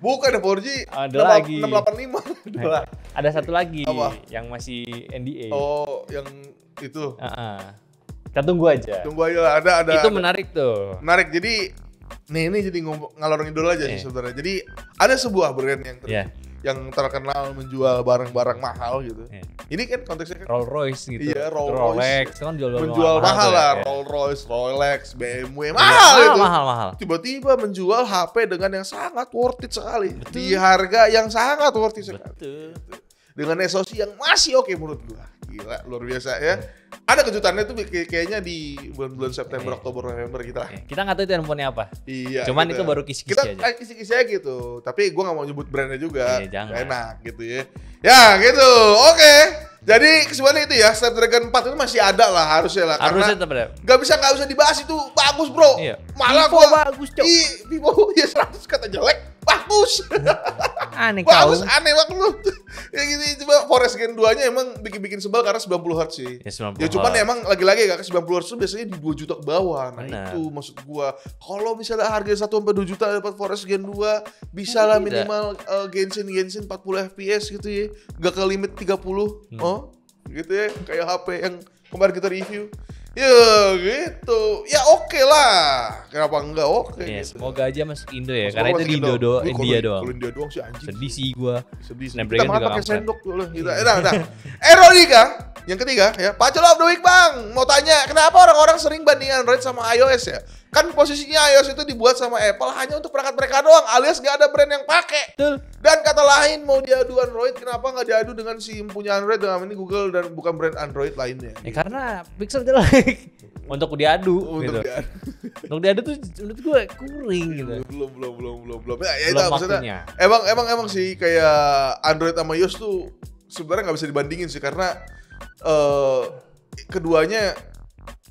Bukan ada 4G. Ada lagi. 685. Ada lagi. Ada satu lagi Apa? yang masih NDA. Oh, yang itu. Kita tunggu aja. Tunggu aja lah, ada. Itu ada. menarik tuh. Menarik. Jadi ini jadi ngalor ngidul aja sih Iya. sebenarnya. Jadi ada sebuah brand Iya. yang terkenal menjual barang-barang mahal gitu. Iya. Ini kan konteksnya kan Rolls Royce gitu. Iya, Rolls Rolex Royce. itu kan jual menjual mahal tuh lah, ya. Rolls Royce, Rolex, BMW, Iya, mahal itu. mahal. Tiba-tiba menjual HP dengan yang sangat worth it sekali. Di harga yang sangat worth it sekali. Betul. Dengan SoC yang masih oke menurut gua. Gila, luar biasa ya. Ada kejutannya tuh kayaknya di bulan-bulan September, Iya. Oktober, November gitu lah. Kita nggak tahu itu handphonenya apa. Iya. Cuman gitu. itu baru kisi-kisi Kita aja. kisi-kisi aja gitu. Tapi gua nggak mau nyebut brandnya juga. Iya, jangan. Nggak enak gitu ya. Ya gitu. Oke. Jadi kesimpulannya itu ya, Snapdragon 4 itu masih ada lah harusnya lah. Harusnya Karena tetap ada. nggak usah dibahas itu bagus bro. Iya. Malah Vivo gua bagus, Cok. Vivo ya 100 kata jelek. Bagus. Aneh kau. Bagus, aneh banget lu. Ya gitu, coba Forest Gen 2-nya emang bikin sebel karena 90 Hz sih. Ya, 90 Ya cuman Hz. emang lagi-lagi ya 90 Hz itu biasanya di 2 juta ke bawah. Nah Benar. itu maksud gua. Kalau misalnya harga 1 sampai 2 juta dapat Forest Gen 2, bisa lah Tidak. minimal Genshin 40 FPS gitu ya. Gak ke limit 30. Oh, gitu ya. Kayak HP yang kemarin kita review. Ya gitu. Ya oke lah. Kenapa enggak oke Ya, gitu. semoga aja masuk Indo ya, Masuk karena itu masuk di Indo doang, Wih, India kalau doang. India doang sih anjing. Sedih sih gua. Sedih. Snapdragon Kita malah juga pakai kampret. sendok dulu. Kita, nah. Eronika yang ketiga ya. Pak Celap the Week Bang. Mau tanya, kenapa orang-orang sering banding Android sama iOS ya? Kan posisinya iOS itu dibuat sama Apple hanya untuk perangkat mereka doang, alias nggak ada brand yang pakai. Betul. Dan kata lain mau diadu Android, kenapa nggak diadu dengan si yang punya Android dengan ini Google dan bukan brand Android lainnya? Ya karena Pixel jelek. Untuk diadu gitu. Untuk diadu. Untuk diadu tuh menurut gue kuring gitu. Belum. Ya, itu Belum maksudnya. waktunya. Emang sih kayak Android sama iOS tuh sebenarnya nggak bisa dibandingin sih karena keduanya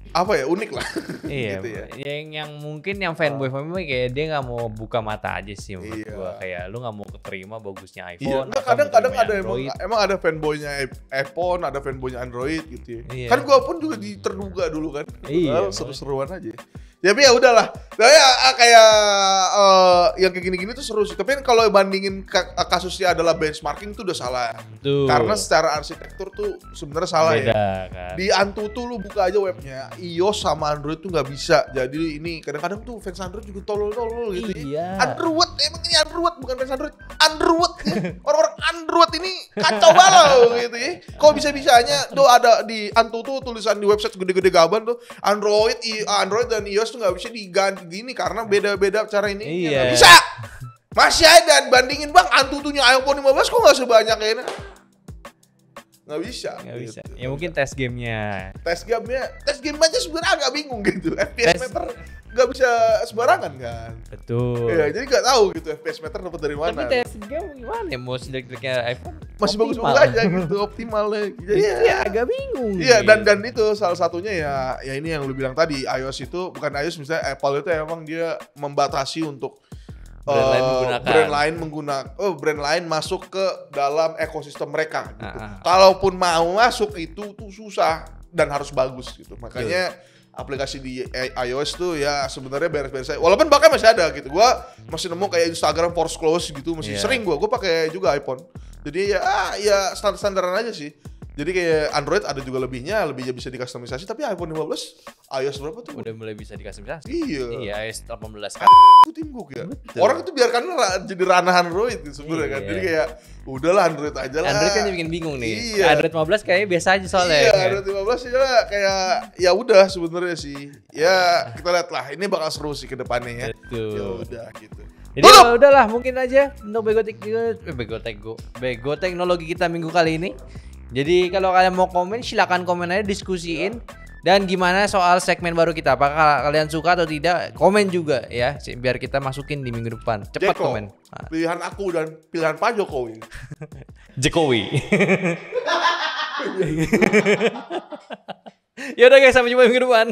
apa ya unik lah. Iya, gitu ya. yang mungkin yang fanboy kayak dia nggak mau buka mata aja sih menurut Iya. gua, kayak lu nggak mau terima bagusnya Iya, iPhone. enggak, atau kadang terima ada Android. emang ada fanboynya iPhone, ada fanboynya Android gitu ya. Iya. Kan gua pun juga terduga dulu kan. Iya, Padahal seru-seruan aja. Ya, tapi ya udahlah. Nah, ya kayak yang kayak gini-gini tuh seru sih. Tapi kan kalau bandingin kasusnya adalah benchmarking tuh udah salah. Tuh. Karena secara arsitektur tuh sebenarnya salah beda ya. kan. Di Antutu lu buka aja webnya, iOS sama Android tuh nggak bisa. Jadi ini kadang-kadang tuh fans Android juga tolol-tolol gitu Iya. ya. Android, emang ini Android bukan fans Android. Android, orang-orang Android ini kacau balau gitu ya. Kok bisa-bisanya tuh ada di Antutu tulisan di website gede-gede gaban tuh Android dan iOS tuh nggak bisa diganti gini karena beda-beda cara ini. Iya. Nggak bisa. Masih ada bandingin bang Antutunya iPhone 15 kok nggak sebanyak ini? Nggak bisa. Nggak bisa. gitu. Ya mungkin tes gamenya. Tes game aja sebenarnya agak bingung gitu. FPS Tes- meter nggak bisa sembarangan kan. Betul. Iya, jadi nggak tahu gitu FPS meter dapat dari Tapi mana. tes game gimana ya, mau jelek-jeleknya iPhone Masih optimal. bagus-bagus aja gitu, optimalnya. Jadi Jadi ya agak bingung. Iya, gitu. dan itu salah satunya ya ini yang lu bilang tadi, iOS itu bukan iOS misalnya Apple itu emang dia membatasi untuk Brand lain menggunakan. brand lain masuk ke dalam ekosistem mereka gitu. Ah. Kalaupun mau masuk itu tuh susah dan harus bagus gitu. Makanya aplikasi di iOS tuh ya sebenarnya beres-beres aja. Walaupun bahkan masih ada gitu. Gua masih nemu kayak Instagram force close gitu, masih Iya. sering gua pakai juga iPhone. Jadi ya standar-standaran aja sih. Jadi kayak Android ada juga lebihnya bisa dikustomisasi, tapi iPhone 15 iOS berapa tuh? Udah mulai bisa dikustomisasi. Iya. Iya, iOS 18 kan. Itu timbuk ya. Betul. Orang itu biarkan jadi ranah Android gitu sebenarnya kan. Iya. Jadi kayak udahlah Android aja lah. Android kan bikin bingung nih. Iya. Android 15 kayaknya biasa aja soalnya. Iya, kan? Android 15 ya kayak ya udah sebenarnya sih. Ya kita lihat lah. Ini bakal seru sih ke depannya ya. Betul. Ya udah gitu. Jadi ya udahlah mungkin aja untuk Bego teknologi kita minggu kali ini. Jadi kalau kalian mau komen silakan komen aja, diskusiin. Dan gimana soal segmen baru kita? Apakah kalian suka atau tidak? Komen juga ya, biar kita masukin di minggu depan. Cepat Jeko, komen. pilihan aku dan pilihan Pak Jokowi. Jokowi. Ya udah guys, sampai jumpa minggu depan.